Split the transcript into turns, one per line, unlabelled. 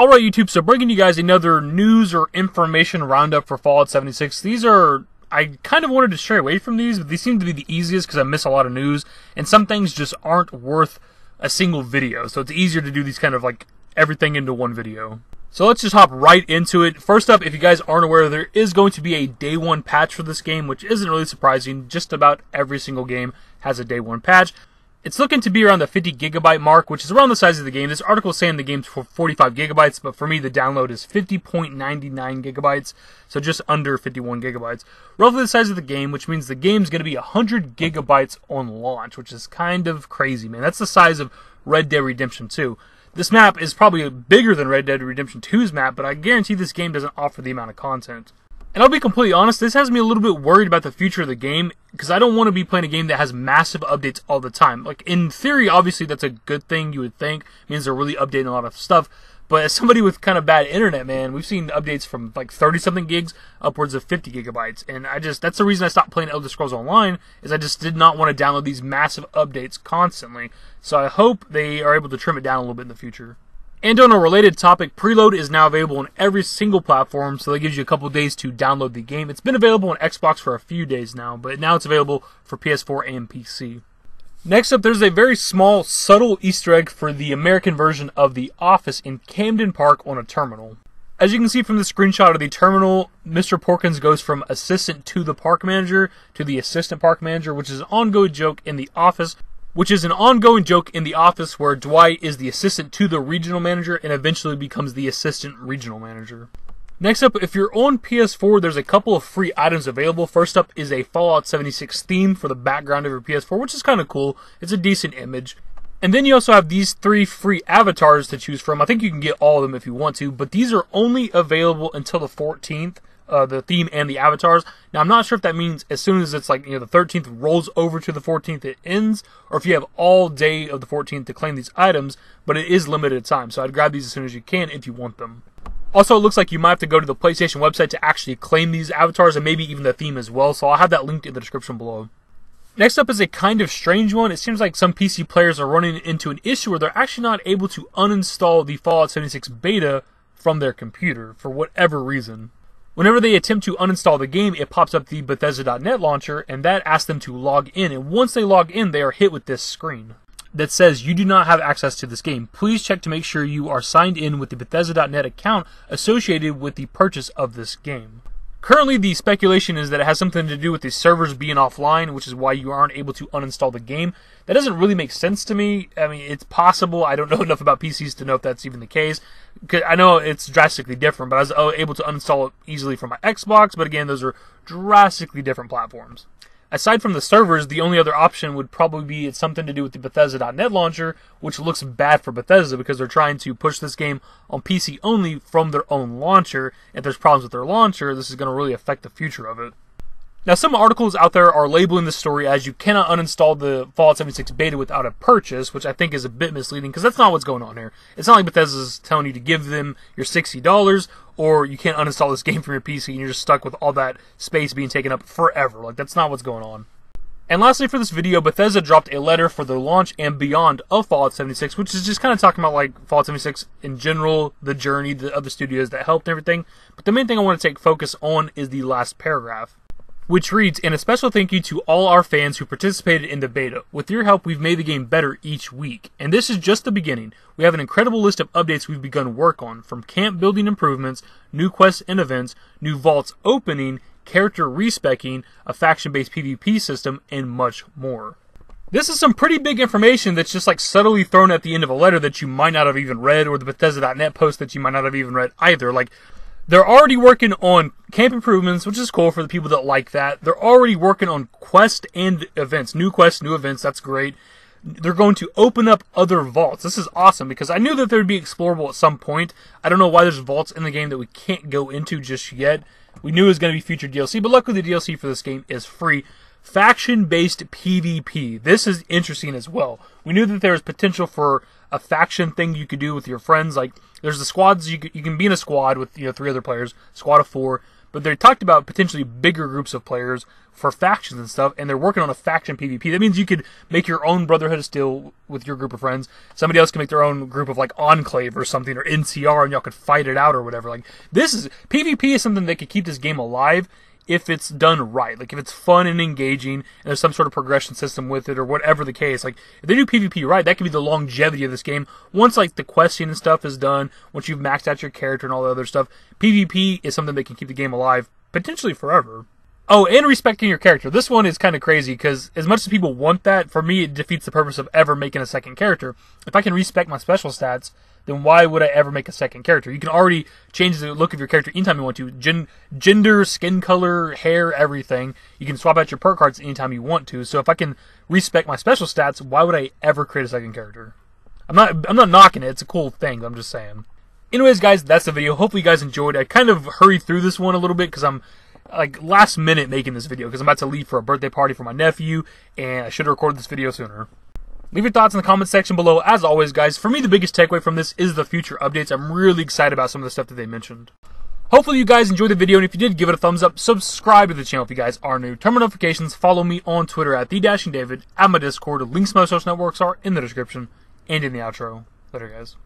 Alright YouTube, so bringing you guys another news or information roundup for Fallout 76. These are, I kind of wanted to stray away from these, but these seem to be the easiest because I miss a lot of news, and some things just aren't worth a single video, so it's easier to do these kind of like everything into one video. So let's just hop right into it. First up, if you guys aren't aware, there is going to be a day one patch for this game, which isn't really surprising. Just about every single game has a day one patch. It's looking to be around the 50 gigabyte mark, which is around the size of the game. This article is saying the game's for 45 gigabytes, but for me the download is 50.99 gigabytes, so just under 51 gigabytes. Roughly the size of the game, which means the game's going to be 100 gigabytes on launch, which is kind of crazy, man. That's the size of Red Dead Redemption 2. This map is probably bigger than Red Dead Redemption 2's map, but I guarantee this game doesn't offer the amount of content. And I'll be completely honest, this has me a little bit worried about the future of the game, because I don't want to be playing a game that has massive updates all the time. Like, in theory, obviously, that's a good thing, you would think. It means they're really updating a lot of stuff. But as somebody with kind of bad internet, man, we've seen updates from like 30-something gigs upwards of 50 gigabytes. And that's the reason I stopped playing Elder Scrolls Online, is I just did not want to download these massive updates constantly. So I hope they are able to trim it down a little bit in the future. And on a related topic, Preload is now available on every single platform, so that gives you a couple days to download the game. It's been available on Xbox for a few days now, but now it's available for PS4 and PC. Next up, there's a very small, subtle Easter egg for the American version of The Office in Camden Park on a terminal. As you can see from the screenshot of the terminal, Mr. Porkins goes from assistant to the park manager to the assistant park manager, which is an ongoing joke in The Office. Where Dwight is the assistant to the regional manager and eventually becomes the assistant regional manager. Next up, if you're on PS4, there's a couple of free items available. First up is a Fallout 76 theme for the background of your PS4, which is kind of cool. It's a decent image. And then you also have these 3 free avatars to choose from. I think you can get all of them if you want to, but these are only available until the 14th. The theme and the avatars. Now, I'm not sure if that means as soon as it's like, the 13th rolls over to the 14th, it ends, or if you have all day of the 14th to claim these items, but it is limited time, so I'd grab these as soon as you can if you want them. Also, it looks like you might have to go to the PlayStation website to actually claim these avatars, and maybe even the theme as well, so I'll have that linked in the description below. Next up is a kind of strange one. It seems like some PC players are running into an issue where they're actually not able to uninstall the Fallout 76 beta from their computer, for whatever reason. Whenever they attempt to uninstall the game, it pops up the Bethesda.net launcher, and that asks them to log in. And once they log in, they are hit with this screen that says, "You do not have access to this game. Please check to make sure you are signed in with the Bethesda.net account associated with the purchase of this game." Currently, the speculation is that it has something to do with the servers being offline, which is why you aren't able to uninstall the game. That doesn't really make sense to me. I mean, it's possible. I don't know enough about PCs to know if that's even the case. I know it's drastically different, but I was able to uninstall it easily from my Xbox. But again, those are drastically different platforms. Aside from the servers, the only other option would probably be it's something to do with the Bethesda.net launcher, which looks bad for Bethesda because they're trying to push this game on PC only from their own launcher. If there's problems with their launcher, this is going to really affect the future of it. Now, some articles out there are labeling this story as you cannot uninstall the Fallout 76 beta without a purchase, which I think is a bit misleading because that's not what's going on here. It's not like Bethesda's telling you to give them your $60 or you can't uninstall this game from your PC and you're just stuck with all that space being taken up forever. Like, that's not what's going on. And lastly for this video, Bethesda dropped a letter for the launch and beyond of Fallout 76, which is just kind of talking about like Fallout 76 in general, the journey, the other studios that helped and everything. But the main thing I want to take focus on is the last paragraph, which reads, "And a special thank you to all our fans who participated in the beta. With your help, we've made the game better each week. And this is just the beginning. We have an incredible list of updates we've begun work on, from camp building improvements, new quests and events, new vaults opening, character respecking, a faction-based PvP system, and much more." This is some pretty big information that's just like subtly thrown at the end of a letter that you might not have even read, or the Bethesda.net post that you might not have even read either. Like, they're already working on camp improvements, which is cool for the people that like that. They're already working on quests and events. New quests, new events, that's great. They're going to open up other vaults. This is awesome because I knew that they would be explorable at some point. I don't know why there's vaults in the game that we can't go into just yet. We knew it was going to be future DLC, but luckily the DLC for this game is free. Faction-based PvP. This is interesting as well. We knew that there was potential for a faction thing you could do with your friends. Like, there's the squads, you can be in a squad with 3 other players, squad of 4. but they talked about potentially bigger groups of players for factions and stuff, and they're working on a faction PvP. That means you could make your own Brotherhood of Steel with your group of friends. Somebody else can make their own group of like Enclave or something, or NCR, and y'all could fight it out or whatever. Like, this is PvP is something that could keep this game alive if it's done right. Like, if it's fun and engaging, and there's some sort of progression system with it, or whatever the case. Like, if they do PvP right, that could be the longevity of this game. Once, like, the questing and stuff is done, once you've maxed out your character and all the other stuff, PvP is something that can keep the game alive, potentially forever. Oh, and respecting your character. This one is kind of crazy, because as much as people want that, for me, it defeats the purpose of ever making a second character. If I can respec my special stats, then why would I ever make a second character? You can already change the look of your character anytime you want to. Gender, skin color, hair, everything. You can swap out your perk cards anytime you want to. So if I can respec my special stats, why would I ever create a second character? I'm not knocking it. It's a cool thing. I'm just saying. Anyways, guys, that's the video. Hopefully you guys enjoyed. I kind of hurried through this one a little bit because I'm like last minute making this video because I'm about to leave for a birthday party for my nephew, and I should have recorded this video sooner. Leave your thoughts in the comment section below. As always, guys, for me, the biggest takeaway from this is the future updates. I'm really excited about some of the stuff that they mentioned. Hopefully you guys enjoyed the video, and if you did, give it a thumbs up. Subscribe to the channel if you guys are new. Turn on notifications. Follow me on Twitter at TheDashingDavid, at my Discord. Links to my social networks are in the description and in the outro. Later, guys.